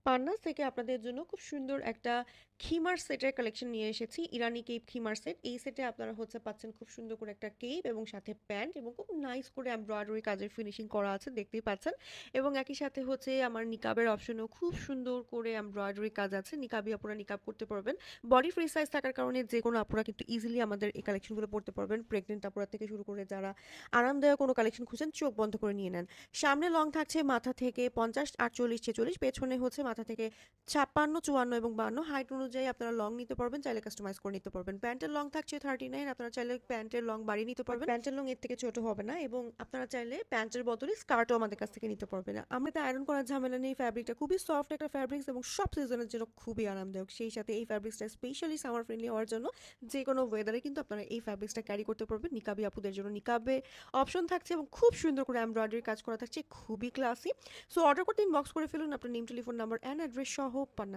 পান্নাস থেকে আপনাদের জন্য খুব সুন্দর একটা খিমার সেটের কালেকশন নিয়ে এসেছি। ইরানি কেপ খিমার সেট। এই সেটে আপনারা হচ্ছে পাচ্ছেন খুব সুন্দর করে একটা কেপ এবং সাথে প্যান্ট এবং খুব নাইস করে এমব্রয়ডারি কাজের ফিনিশিং করা আছে, দেখতেই পাচ্ছেন। এবং একই সাথে হচ্ছে আমার নিকাবের অপশনেও খুব সুন্দর করে এমব্রয়ডারি কাজ আছে। নিকাবি আপুরা নিকাব করতে পারবেন। বডি ফ্রি সাইজ থাকার কারণে যে কোনো আপুরা কিন্তু ইজিলি আমাদের এই কালেকশনগুলো পড়তে পারবেন। প্রেগনেন্ট আপুরা থেকে শুরু করে যারা আরামদায়ক কোনো কালেকশন খুঁজছেন, চোখ বন্ধ করে নিয়ে নেন। সামনে লং থাকছে মাথা থেকে 50, 48, 46, পেছনে হচ্ছে মাথা থেকে 56, 54 এবং 52। হাইট অনুযায়ী আপনারা লং নিতে পারবেন, চাইলে কাস্টমাইজ করে নিতে পারবেন। প্যান্টের লং থাকছে 39, আপনারা চাইলে প্যান্টের লং বাড়িয়ে নিতে পারবেন। প্যান্টের লং এর থেকে ছোট হবে না এবং আপনারা চাইলে প্যান্টের বদলে স্কার্টও আমাদের কাছ থেকে নিতে পারবেন। আমাদের আয়রন করার ঝামেলা নেই, ফ্যাব্রিকটা খুবই সফট একটা ফ্যাব্রিক্স এবং সব সিজনের জন্য খুবই আরামদায়ক। সেই সাথে এই ফ্যাব্রিক্সটা স্পেশালি সামার ফ্রেন্ডলি হওয়ার জন্য যে কোনো ওয়েদারে কিন্তু আপনারা এই ফ্যাব্রিক্সটা ক্যারি করতে পারবেন। নিকাবি আপুদের জন্য নিকাবে অপশন থাকছে এবং খুব সুন্দর করে এমব্রয়ডারি কাজ করা থাকছে, খুবই ক্লাসি। সো অর্ডার করতে ইনবক্স করে ফেলুন আপনার name, telephone number and address সহ পান্না।